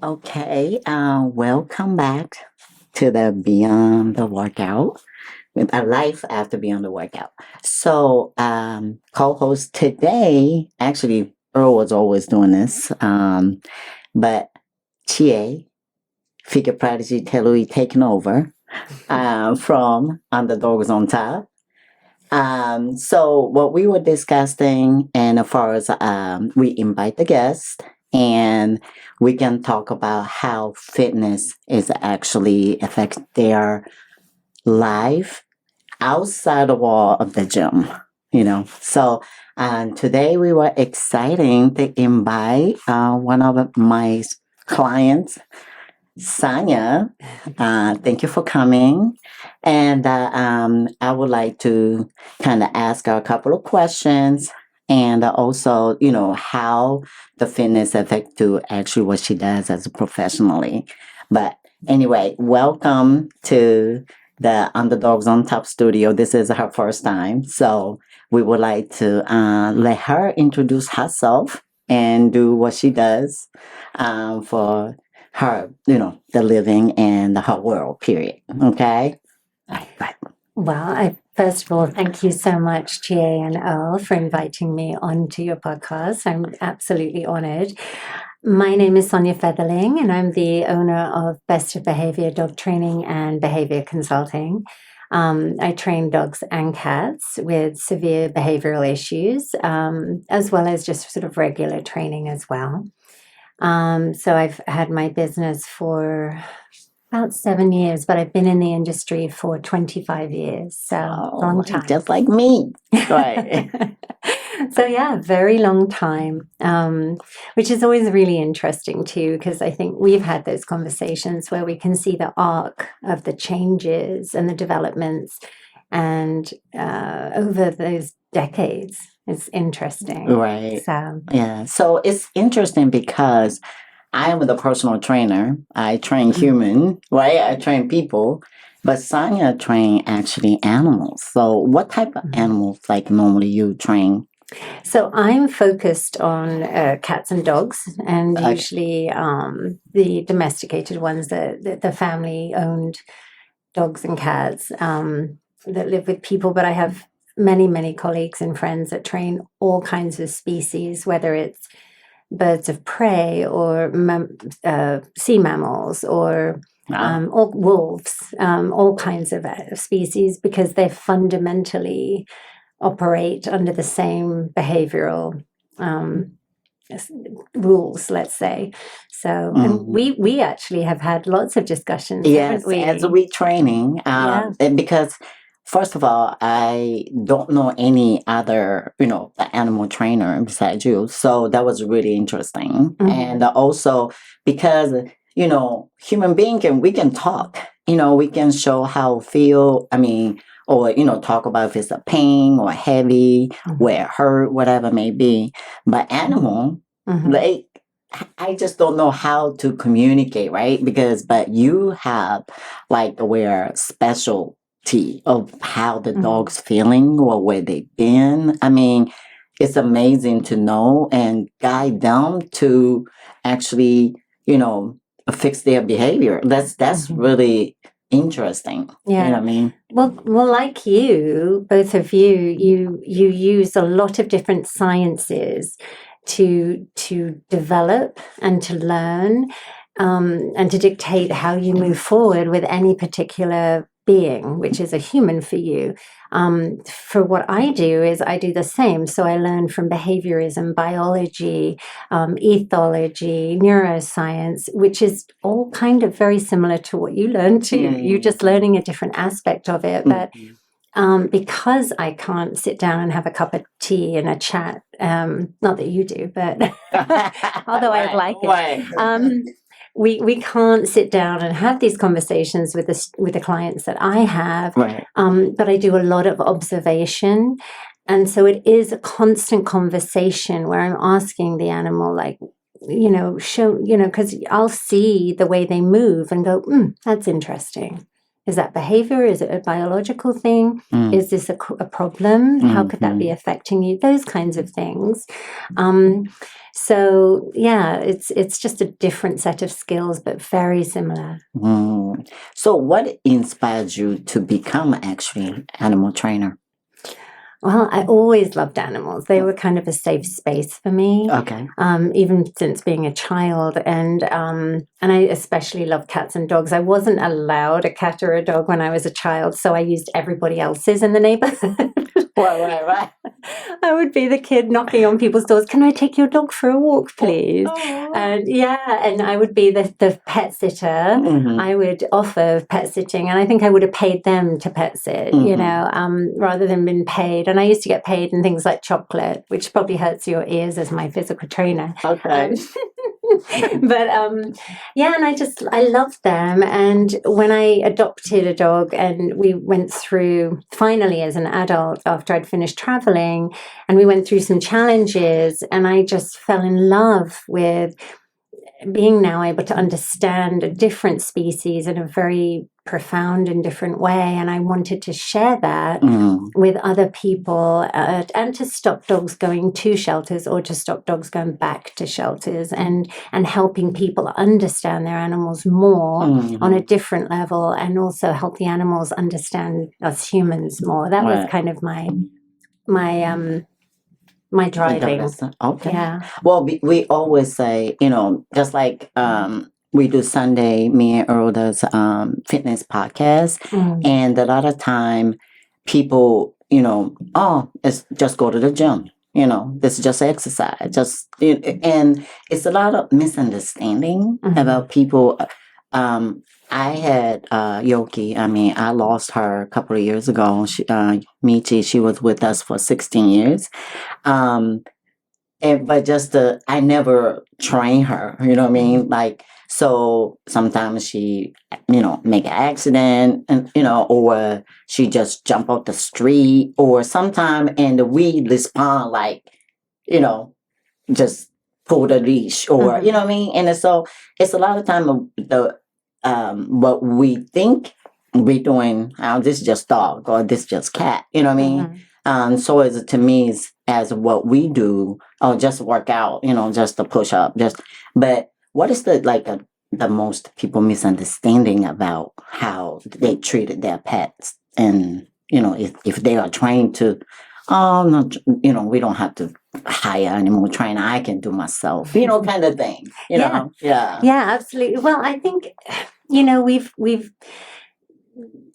Okay, welcome back to the Beyond the Workout with a life after Beyond the Workout. So, co-host today, actually, Earl was always doing this, but Chie, figure prodigy Telui taking over from Underdogs on Top. So what we were discussing, and as far as we invite the guest, and we can talk about how fitness is actually affect their life outside the wall of the gym. So today we were exciting to invite one of my clients, Sonia. Thank you for coming. And I would like to kind of ask her a couple of questions and also, how the fitness affect to actually what she does as a professionally. But anyway, welcome to the Underdogs on Top studio. This is her first time. So we would like to let her introduce herself and do what she does for her, the living and her world, period. Okay? Right. Well, first of all, thank you so much, Chie and Earl, for inviting me onto your podcast. I'm absolutely honored. My name is Sonia Fetherling, and I'm the owner of Best of Behavior Dog Training and Behavior Consulting. I train dogs and cats with severe behavioral issues, as well as just sort of regular training as well. So I've had my business for about 7 years, but I've been in the industry for 25 years. So long time. Just like me. Right. So yeah, very long time, which is always really interesting too, because I think we've had those conversations where we can see the arc of the changes and the developments and over those decades. It's interesting. Right. So yeah. So it's interesting because I am the personal trainer. I train human, right? I train people, but Sonia train actually animals. So what type of animals like normally you train? So I'm focused on cats and dogs, and usually the domesticated ones, the family-owned dogs and cats that live with people. But I have many colleagues and friends that train all kinds of species, whether it's birds of prey or sea mammals or wolves, all kinds of species, because they fundamentally operate under the same behavioral rules, let's say. So, and we actually have had lots of discussions. Yes, haven't we? as we training, because first of all, I don't know any other, animal trainer besides you. So that was really interesting. And also because, human being we can talk, we can show how feel, or, talk about if it's a pain or heavy, where it hurt, whatever it may be. But animal, like, I just don't know how to communicate, right? But you have like aware specialty of how the dog's feeling or where they've been. It's amazing to know and guide them to actually, fix their behavior. That's really interesting. Yeah. You know what I mean? Well, like you, both of you use a lot of different sciences to develop and to learn and to dictate how you move forward with any particular being, which is a human for you. For what I do is I do the same. So I learn from behaviorism, biology, ethology, neuroscience, which is all kind of very similar to what you learn too. You're just learning a different aspect of it. But because I can't sit down and have a cup of tea and a chat, not that you do, but although I'd like it, we can't sit down and have these conversations with the clients that I have. But I do a lot of observation. And so it is a constant conversation where I'm asking the animal, like, show, because I'll see the way they move and go, that's interesting. Is that behavior? Is it a biological thing? Mm. Is this a problem? How could that be affecting you? Those kinds of things. So yeah, it's just a different set of skills, but very similar. So what inspired you to become actually animal trainer? Well, I always loved animals. They were kind of a safe space for me. Okay. Even since being a child, and I especially love cats and dogs. I wasn't allowed a cat or a dog when I was a child, so I used everybody else's in the neighborhood. Right. I would be the kid knocking on people's doors. Can I take your dog for a walk, please? And I would be the pet sitter. I would offer pet sitting, and I think I would have paid them to pet sit, rather than been paid. And I used to get paid in things like chocolate, which probably hurts your ears as my physical trainer. Okay. But and I loved them. And when I adopted a dog, and we went through, finally as an adult after I'd finished traveling, and we went through some challenges, and I just fell in love with being now able to understand a different species in a very profound and different way. And I wanted to share that with other people, and to stop dogs going to shelters, or to stop dogs going back to shelters, and helping people understand their animals more on a different level, and also help the animals understand us humans more. That was kind of my driving. Okay. Yeah. Well, we always say, just like we do Sunday, me and Earl does fitness podcast, and a lot of time people, it's just go to the gym. This is just exercise. And it's a lot of misunderstanding about people. I had Yoki. I mean, I lost her a couple of years ago. Michi, she was with us for 16 years. But I never train her, you know what I mean? Like, so sometimes she, make an accident, and, or she just jump off the street, or sometime, and we respond like, just pull the leash, or, you know what I mean? And so it's a lot of time of what we think we're doing, this is just dog, or this is just cat, you know what I mean? So is it to me as what we do, or just work out, just to push up, but what is the most people misunderstanding about how they treated their pets? And, if they are trained to, no, we don't have to hire animal trainer, I can do myself, kind of thing, know? Yeah, absolutely. Well, I think, we've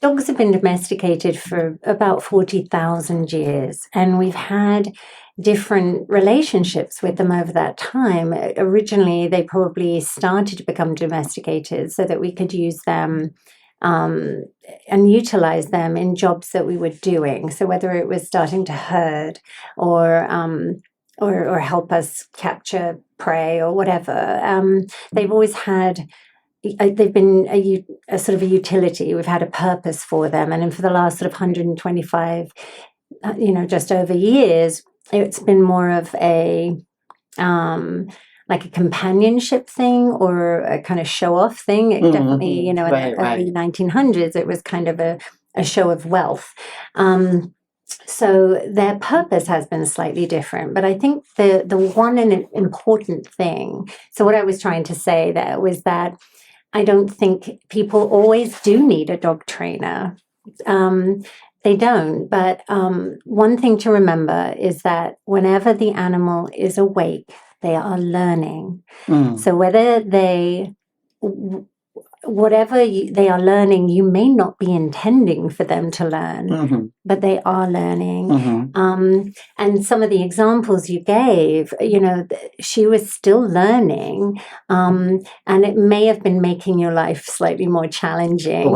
dogs have been domesticated for about 40,000 years, and we've had different relationships with them over that time. Originally, they probably started to become domesticated so that we could use them and utilize them in jobs that we were doing. So whether it was starting to herd, or help us capture prey, or whatever, they've always had. They've been a sort of a utility. We've had a purpose for them, and for the last sort of 125, just over years, it's been more of a like a companionship thing, or a kind of show off thing. It definitely, in the early 1900s, it was kind of a show of wealth. So their purpose has been slightly different, but I think the one and important thing. So what I was trying to say there was that I don't think people always do need a dog trainer. They don't. But one thing to remember is that whenever the animal is awake, they are learning. So whether whatever they are learning, you may not be intending for them to learn, but they are learning. And some of the examples you gave, she was still learning, and it may have been making your life slightly more challenging,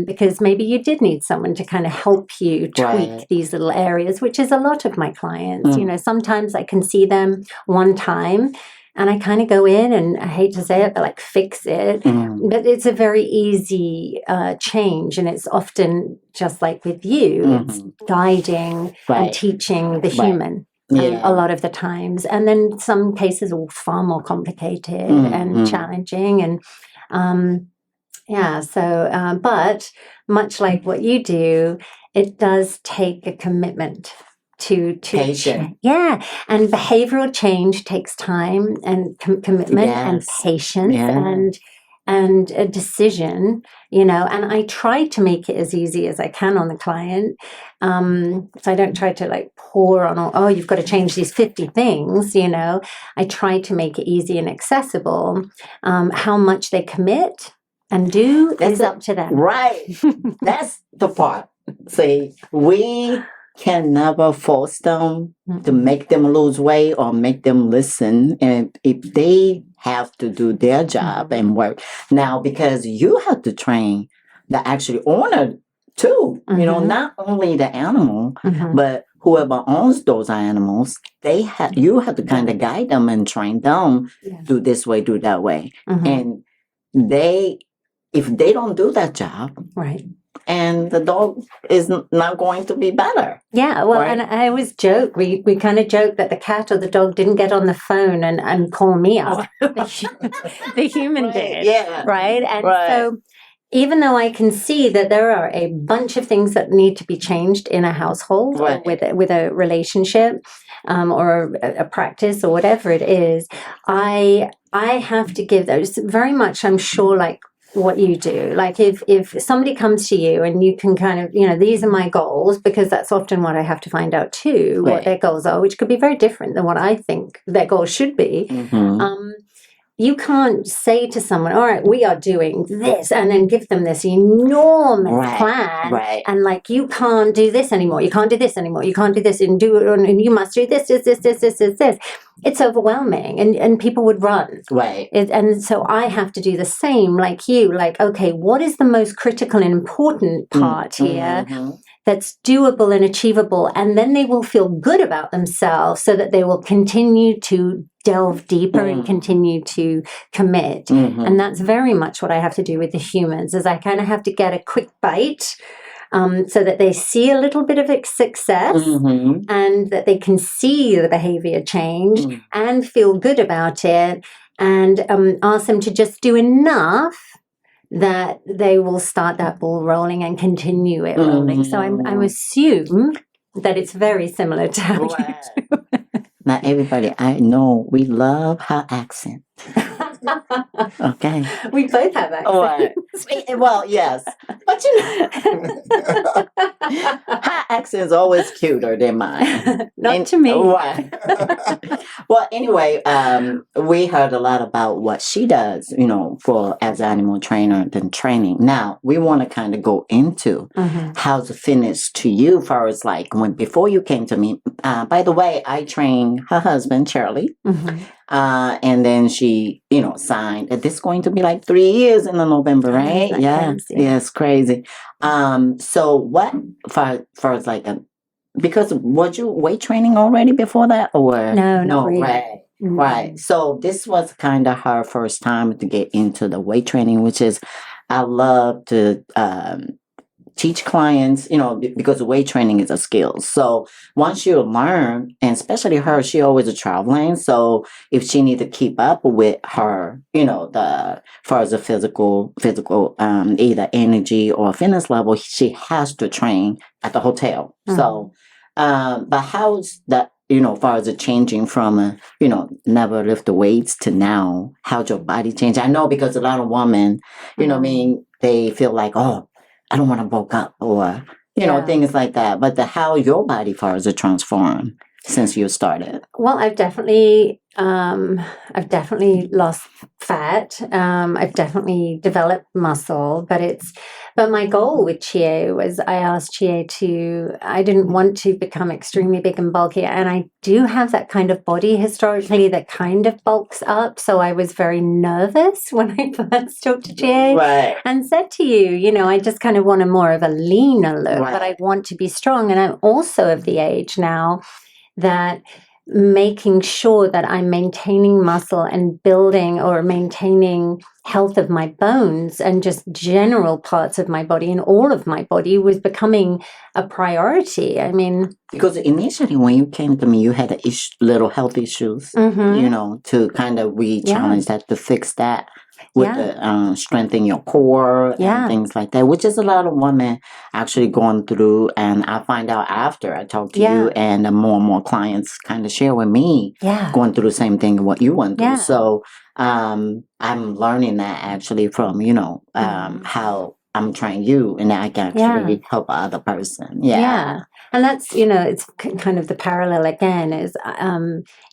because maybe you did need someone to kind of help you tweak these little areas, which is a lot of my clients. Sometimes I can see them one time, and I kind of go in, and I hate to say it, but like fix it. But it's a very easy change. And it's often just like with you, it's guiding and teaching the human a lot of the times. And then some cases are far more complicated and challenging. And Yeah. So, but much like what you do, it does take a commitment to Patient. yeah, and behavioral change takes time and commitment and Yes. patience Yeah. and a decision, and I try to make it as easy as I can on the client. So I don't try to like pour on, oh, you've got to change these 50 things. I try to make it easy and accessible. How much they commit and do That's is up to them. Right. That's the part. See, we can never force them to make them lose weight or make them listen. And if they have to do their job and work now, because you have to train the actual owner too, not only the animal, but whoever owns those animals, you have to kind of guide them and train them, do this way, do that way. And if they don't do that job, Right. and the dog is not going to be better. Yeah, well, right? And I always joke, we kind of joke that the cat or the dog didn't get on the phone and call me up. The human did. Yeah. Right? And Right. so even though I can see that there are a bunch of things that need to be changed in a household or with a relationship or a practice or whatever it is, I have to give those very much, I'm sure, like what you do. Like if somebody comes to you and you can kind of, these are my goals, because that's often what I have to find out too, what their goals are, which could be very different than what I think their goals should be. You can't say to someone, all right, we are doing this, and then give them this enormous plan. And like, you can't do this anymore. You can't do this anymore. You can't do this and do it. And you must do this. It's overwhelming. And people would run. Right. And so I have to do the same like you. Like, okay, what is the most critical and important part here? That's doable and achievable, and then they will feel good about themselves so that they will continue to delve deeper and continue to commit. And that's very much what I have to do with the humans, is I kind of have to get a quick bite so that they see a little bit of success and that they can see the behavior change and feel good about it, and ask them to just do enough that they will start that ball rolling and continue it rolling. So I assume that it's very similar to how you do. Now, everybody, I know we love her accent. Okay. We both have accents. Well, yes. But her accent is always cuter than mine. Not to me. Right. Well, anyway, we heard a lot about what she does, for as an animal trainer and training. Now, we want to kind of go into how's the fitness to you, far as like before you came to me. By the way, I trained her husband, Charlie. And then she, signed. This is going to be like 3 years in the November, right? Yeah, it's crazy. So what, far as like because was you weight training already before that, or no, not really. Right. So this was kind of her first time to get into the weight training, which is, I love to teach clients, because weight training is a skill. So once you learn, and especially her, she always is traveling. So if she needs to keep up with her, the far as the physical, either energy or fitness level, she has to train at the hotel. So, but how's that? Far as it changing from, never lift the weights to now, how'd your body change? I know, because a lot of women, they feel like, oh, I don't want to bulk up, or, things like that. But how your body far as it transformed since you started? Well, I've definitely lost fat. I've definitely developed muscle, but my goal with Chie was, I asked Chie I didn't want to become extremely big and bulky. And I do have that kind of body historically that kind of bulks up. So I was very nervous when I first talked to Chie and said to you, I just kind of want more of a leaner look, but I want to be strong. And I'm also of the age now that making sure that I'm maintaining muscle and building or maintaining health of my bones and just general parts of my body and all of my body was becoming a priority. I mean, because initially when you came to me, you had little health issues, to kind of re-challenge that, to fix that. with Yeah. the strengthening your core Yeah. and things like that, which is a lot of women actually going through. And I find out after I talk to you, and more and more clients kind of share with me Yeah. going through the same thing what you went through. Yeah. So I'm learning that actually from how I'm trying you, and I can actually help other person. Yeah. And that's, it's kind of the parallel again is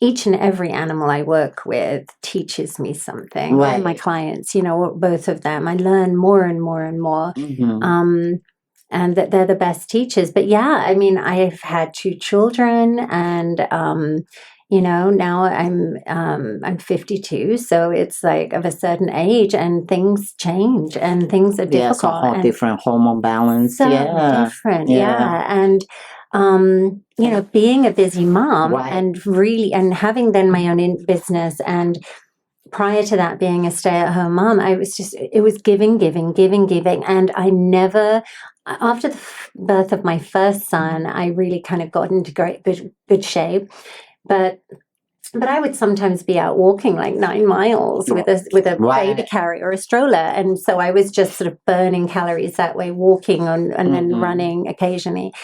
each and every animal I work with teaches me something. All my clients, both of them, I learn more and more and more. And that they're the best teachers. But yeah, I mean, I've had 2 children, and now I'm 52, so it's like of a certain age, and things change, and things are difficult. It's a whole different hormone balance. So different, and being a busy mom, and really, and having then my own business, and prior to that being a stay-at-home mom, it was giving, and I never, after the birth of my first son, I really kind of got into good shape, but I would sometimes be out walking like 9 miles with a baby carrier or a stroller, and so I was just sort of burning calories that way, walking and then running occasionally.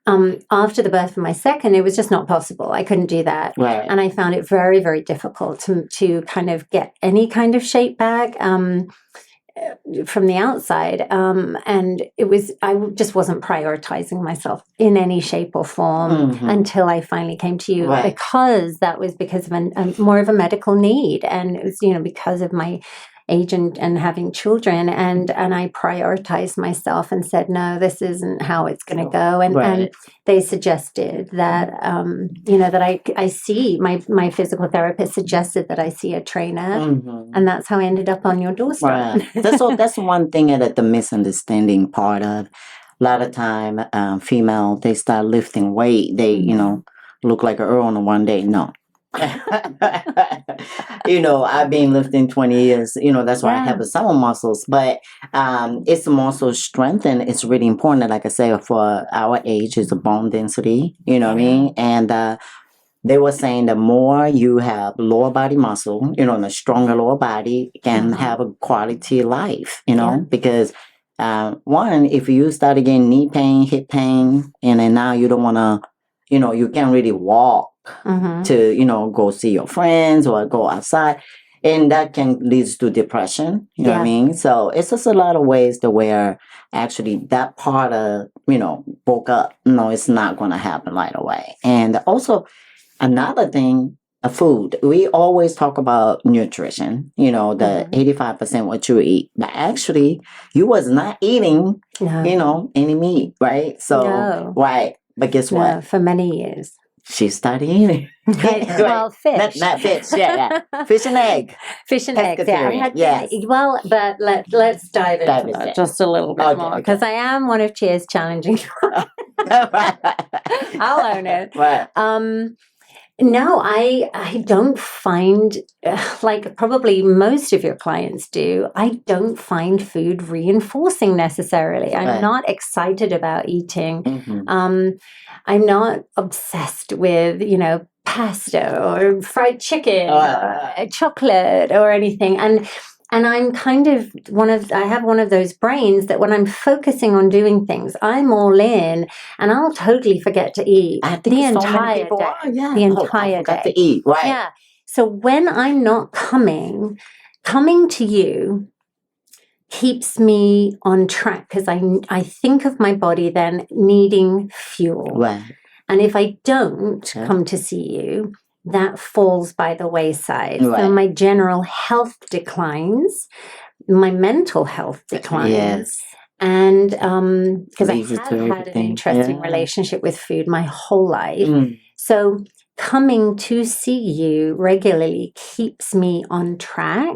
After the birth of my second, it was just not possible. I couldn't do that. And I found it very, very difficult to kind of get any kind of shape back from the outside. And I just wasn't prioritizing myself in any shape or form until I finally came to you, because that was because of more of a medical need. And it was, because of my age and having children, and I prioritized myself and said, no, this isn't how it's going to go. And they suggested that that I see my physical therapist suggested that I see a trainer, and that's how I ended up on your doorstep. That's one thing that the misunderstanding part of. A lot of time, female, they start lifting weight, they look like an Earl on one day. No. I've been lifting 20 years, that's why I have some muscles, but it's muscle strength, and it's really important. Like I say, for our age, is the bone density, what I mean? And they were saying the more you have lower body muscle, and a stronger lower body can have a quality life, because one, if you start getting knee pain, hip pain, and then now you don't want to, you can't really walk to, go see your friends or go outside. And that can lead to depression, you know what I mean? So it's just a lot of ways to where actually that part of, woke up, no, it's not going to happen right away. And also another thing, food. We always talk about nutrition, the 85% what you eat. But actually, you was not eating, any meat, right? So, But guess what? For many years. She started eating. Well, fish. Not fish, fish and egg. Fish and eggs, Well, but let's dive into that just a little bit more, because I am one of Chie's challenging. I'll own it. No, I don't find, like probably most of your clients do, I don't find food reinforcing necessarily. I'm not excited about eating. I'm not obsessed with, pasta or fried chicken or chocolate or anything. And I'm kind of I have one of those brains that when I'm focusing on doing things, I'm all in, and I'll totally forget to eat the entire day. The entire day. To eat, right? Yeah. So when I'm not coming to you keeps me on track, because I think of my body then needing fuel. Right. And if I don't come to see you, that falls by the wayside. So my general health declines, my mental health declines. And because I have had an interesting relationship with food my whole life. So coming to see you regularly keeps me on track,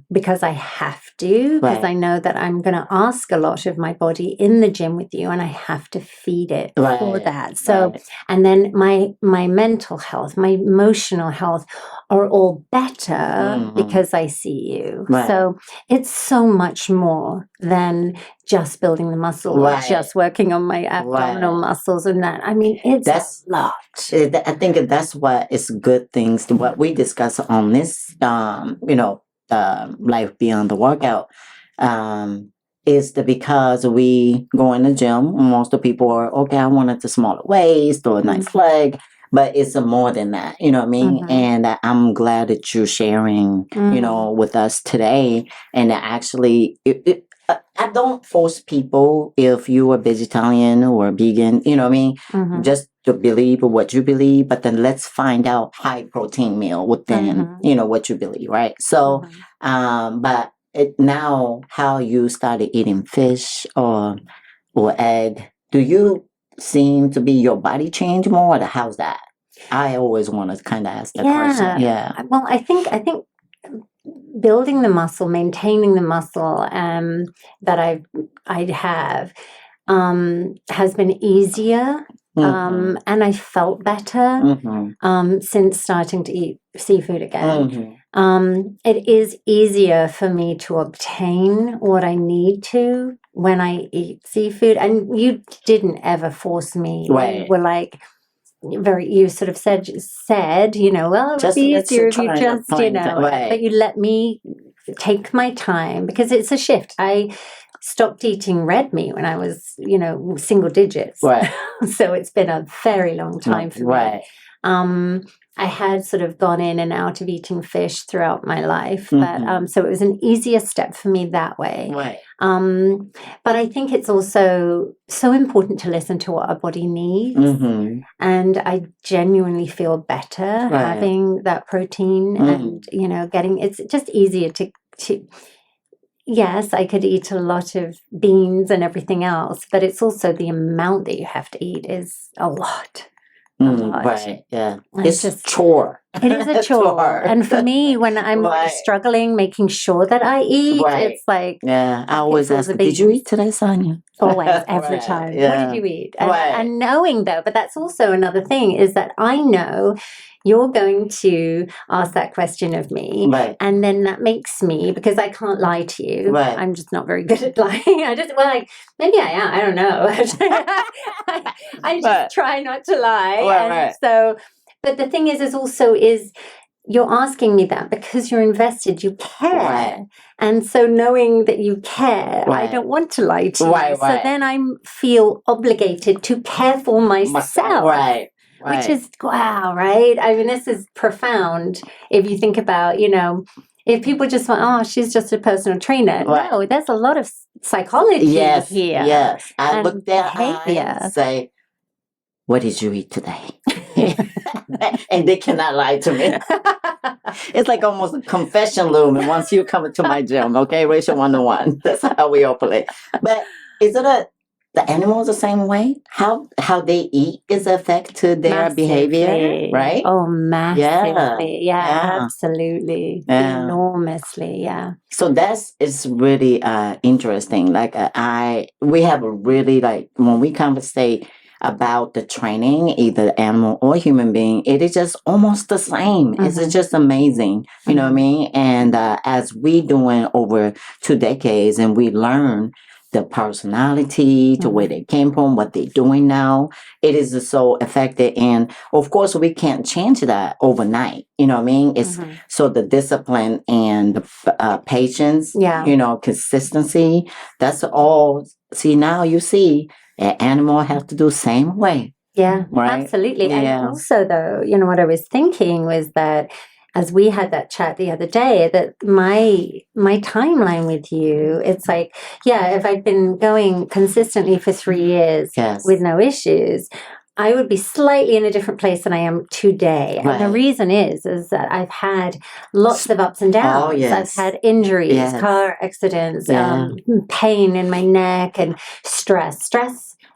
because I have to, because I know that I'm going to ask a lot of my body in the gym with you, and I have to feed it for that. So, and then my mental health, my emotional health are all better because I see you. So it's so much more than just building the muscle, or just working on my abdominal muscles and that. I mean, that's a lot. I think that's what is good things to what we discuss on this, life beyond the workout, is that because we go in the gym, most of the people are, okay, I wanted a smaller waist or a nice leg, but it's more than that, you know what I mean? And I'm glad that you're sharing, you know, with us today. And that actually, I don't force people if you're a vegetarian or a vegan, you know what I mean? Just to believe what you believe, but then let's find out high protein meal within, you know, what you believe, right? So, but now how you started eating fish or egg, do you seem to be your body change more, or how's that? I always want to kind of ask that question. Yeah. Well, I think building the muscle, maintaining the muscle that I have has been easier. And I felt better since starting to eat seafood again. It is easier for me to obtain what I need to when I eat seafood. And you didn't ever force me. Right. You were like, you sort of said, you know, well, it would be easier if you just, you know, but you let me take my time because it's a shift. I stopped eating red meat when I was, you know, single digits. So it's been a very long time for me. I had sort of gone in and out of eating fish throughout my life, but so it was an easier step for me that way. But I think it's also so important to listen to what our body needs, and I genuinely feel better having that protein and, you know, it's just easier to. Yes, I could eat a lot of beans and everything else, but it's also the amount that you have to eat is a lot. Yeah. It's just chore. It is a chore. And for me, when I'm struggling, making sure that I eat, it's like... Yeah, I always ask, did you eat today, Sonia? Always, every time. What did you eat? And knowing though, but that's also another thing, is that I know you're going to ask that question of me. And then that makes me, because I can't lie to you. I'm just not very good at lying. Maybe I am. I don't know. I just try not to lie. And so, but the thing is also you're asking me that because you're invested, you care. And so knowing that you care, I don't want to lie to you. So then I feel obligated to care for myself. Which is, wow, right? I mean, this is profound if you think about, you know, if people just want, oh, she's just a personal trainer. No, there's a lot of psychology here. Yes. I look at and say, what did you eat today? And they cannot lie to me. It's like almost a confession room. And once you come into my gym, okay, ratio 1-to-1. That's how we operate. But is it the animals the same way? How they eat is affect to their behavior, right? Oh, massively. Yeah, absolutely. Enormously, So is really interesting. Like we have a really, like, when we conversate about the training, either animal or human being, it is just almost the same. It's just amazing. You know what I mean? And as we doing over 2 decades and we learn the personality to where they came from, what they're doing now, it is so effective. And of course, we can't change that overnight. You know what I mean? It's so the discipline and the patience, you know, consistency, that's all. See, now you see, an animal has to do the same way. Yeah, absolutely. And also, though, you know, what I was thinking was that as we had that chat the other day, that my timeline with you, it's like, if I'd been going consistently for 3 years with no issues, I would be slightly in a different place than I am today. And the reason is that I've had lots of ups and downs. I've had injuries, car accidents, pain in my neck, and stress.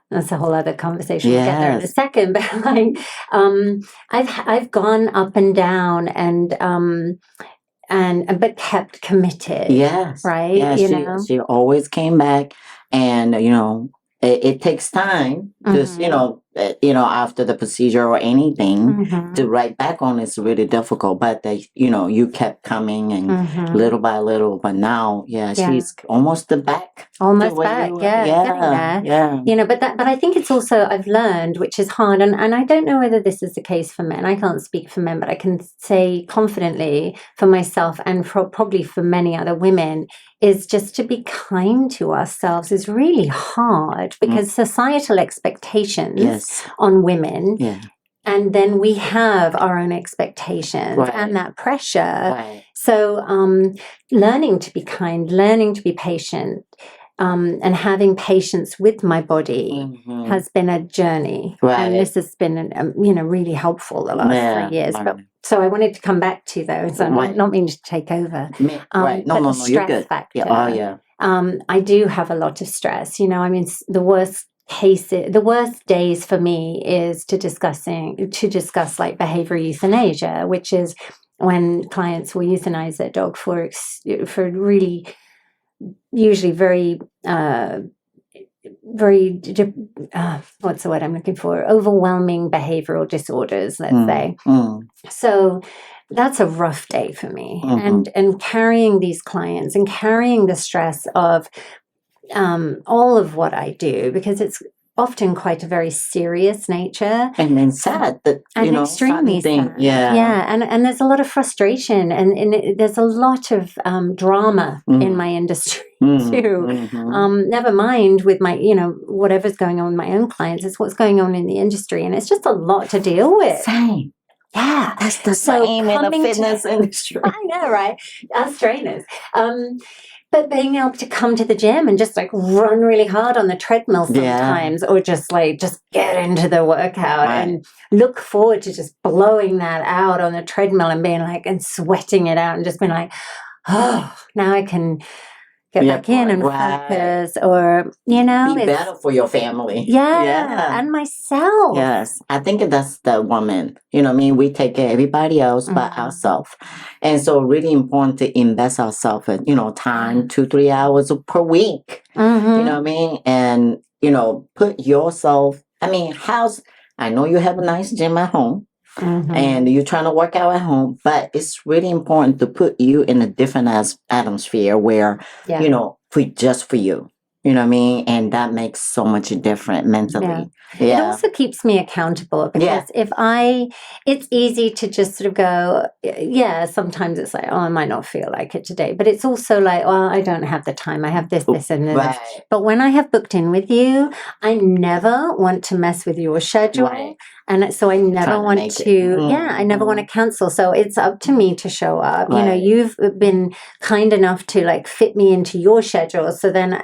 That's a whole other conversation. We'll get there in a second. But like, I've gone up and down but kept committed. Right. Yeah, she always came back, and you know, it takes time. Just, you know, after the procedure or anything, Mhm. to write back on is really difficult. But you kept coming and Mhm. little by little. But now, Yeah. she's almost back. Almost where back, you were. yeah, getting there. Yeah. But I think it's also, I've learned, which is hard, and I don't know whether this is the case for men. I can't speak for men, but I can say confidently for myself and probably for many other women, is just to be kind to ourselves is really hard because societal expectations Yes. on women, Yeah. and then we have our own expectations Right. and that pressure. Right. So learning to be kind, learning to be patient, and having patience with my body Mhm. has been a journey. Right. And this has been, really helpful the last 3 years. Right. But so I wanted to come back to, though, so Right. I'm not meaning to take over. Right. But No, the you're stress good. factor. Yeah. Oh, yeah. I do have a lot of stress. The worst days for me is to discuss like behavioral euthanasia, which is when clients will euthanize their dog for really usually very what's the word I'm looking for? Overwhelming behavioral disorders, let's say. So that's a rough day for me. And carrying these clients and carrying the stress of all of what I do, because it's often quite a very serious nature. And then sad that, and extremely sad. Yeah. And there's a lot of frustration and there's a lot of drama in my industry too. Never mind with my, whatever's going on with my own clients, it's what's going on in the industry. And it's just a lot to deal with. Same. Yeah. That's the same in the fitness industry. I know, right? Us trainers. But being able to come to the gym and just like run really hard on the treadmill sometimes, or just get into the workout and look forward to just blowing that out on the treadmill and being like, and sweating it out and just being like, oh, now I can get back in and focus, or, be better for your family. Yeah. And myself. Yes. I think that's the woman. We take care of everybody else but ourselves. And so really important to invest ourselves in, time, 2-3 hours per week. You know what I mean? And, put yourself, I know you have a nice gym at home. And you're trying to work out at home, but it's really important to put you in a different atmosphere where, for you. You know what I mean? And that makes so much difference mentally. It also keeps me accountable because it's easy to just sort of go, sometimes it's like, oh, I might not feel like it today. But it's also like, well, I don't have the time. I have this, and this. But when I have booked in with you, I never want to mess with your schedule. Right. And so I never want to, I never want to cancel. So it's up to me to show up. You've been kind enough to like fit me into your schedule. So then,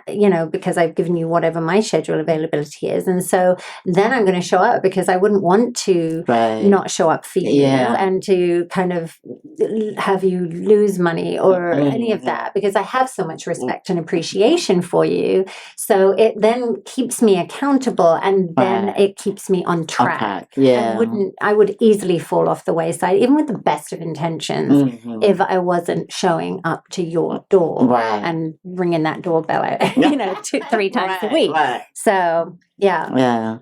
because I've given you whatever my schedule availability is. And so then I'm going to show up because I wouldn't want to not show up for you and to kind of have you lose money or any of that, because I have so much respect and appreciation for you. So it then keeps me accountable, and then it keeps me on track. I would easily fall off the wayside, even with the best of intentions, if I wasn't showing up to your door and ringing that doorbell out, 2-3 times a week. So, yeah.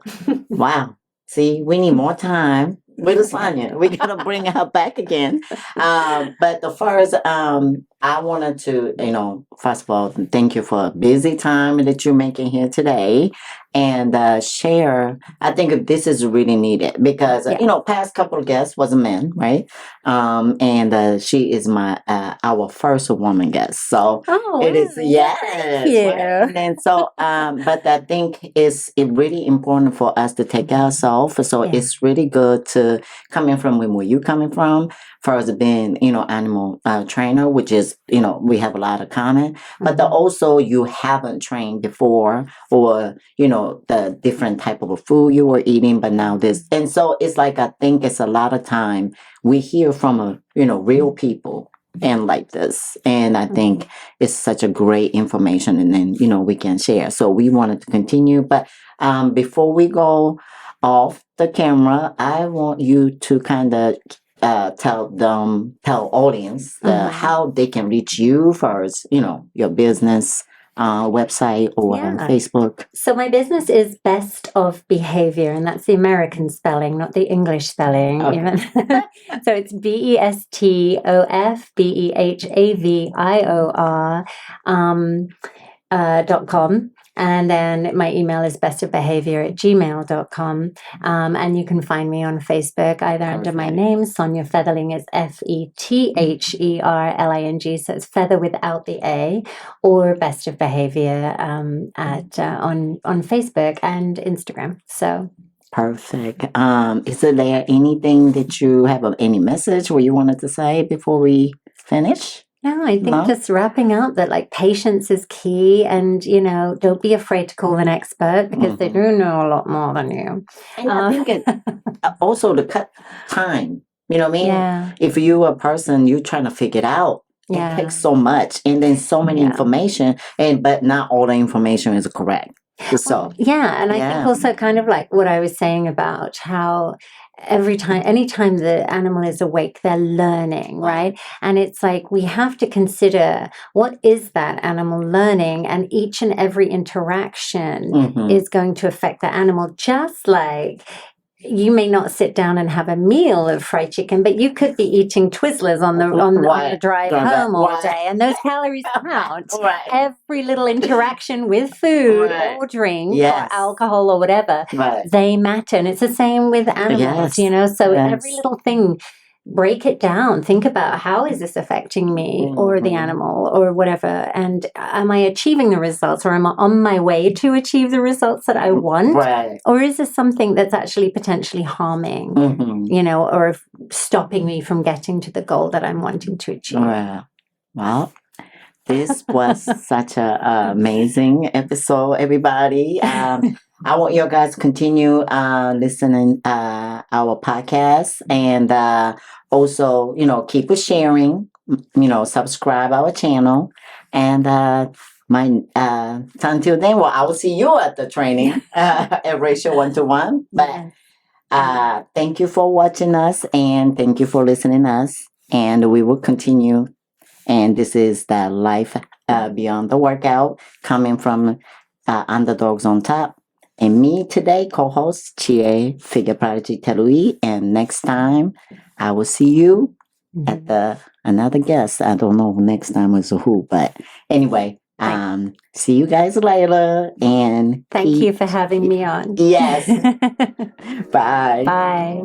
Wow. See, we need more time with Sonia. We got to bring her back again. But the first, I wanted to, first of all, thank you for a busy time that you're making here today, and share. I think this is really needed because, past couple of guests was a man, right? And she is our first woman guest. So it is, thank you. Right? And so, but I think it's really important for us to take care of ourselves. So it's really good to coming from where you coming from. First being, animal trainer, which is, we have a lot of common, but also you haven't trained before, or, the different type of food you were eating, but now this. And so it's like, I think it's a lot of time we hear from, real people and like this. And I think it's such a great information, and then, we can share. So we wanted to continue, but before we go off the camera, I want you to kind of tell audience how they can reach you first, your business, website or Yeah. Facebook? So my business is Best of Behavior, and that's the American spelling, not the English spelling. Okay. Even. So it's BESTOFBEHAVIOR .com. And then my email is bestofbehavior@gmail.com. And you can find me on Facebook either under my Perfect. name, Sonia Fetherling is FETHERLING. So it's feather without the A, or Best of Behavior on Facebook and Instagram. So Perfect. Is there anything that you have any message or you wanted to say before we finish? no, I think No? just wrapping up that like patience is key, and don't be afraid to call an expert because they do know a lot more than you. And I think it also to cut time. You know what I mean? Yeah, If you a person you trying to figure it out, yeah. it takes so much and then so many Yeah. information, but not all the information is correct. So Yeah, and I think also kind of like what I was saying about how anytime the animal is awake, they're learning, right? And it's like we have to consider what is that animal learning, and each and every interaction is going to affect the animal, just like you may not sit down and have a meal of fried chicken, but you could be eating Twizzlers on the drive home all day, and those calories count. Every little interaction with food or drink or alcohol or whatever, they matter, and it's the same with animals. So every little thing, break it down. Think about, how is this affecting me or the animal or whatever, and am I achieving the results, or am I on my way to achieve the results that I want, or is this something that's actually potentially harming, or stopping me from getting to the goal that I'm wanting to achieve? Well, this was such a amazing episode, everybody. I want you guys to continue listening our podcast, and also, keep sharing, subscribe our channel, and until then, well, I will see you at the training at Ratio 1-to-1. But thank you for watching us, and thank you for listening us, and we will continue. And this is the Life Beyond the Workout, coming from Underdogs on Top. And me today, co-host Chie, Figure Prodigy Telui. And next time, I will see you at another guest. I don't know next time is who, but anyway, see you guys later. And thank you for having me on. Yes. Bye. Bye.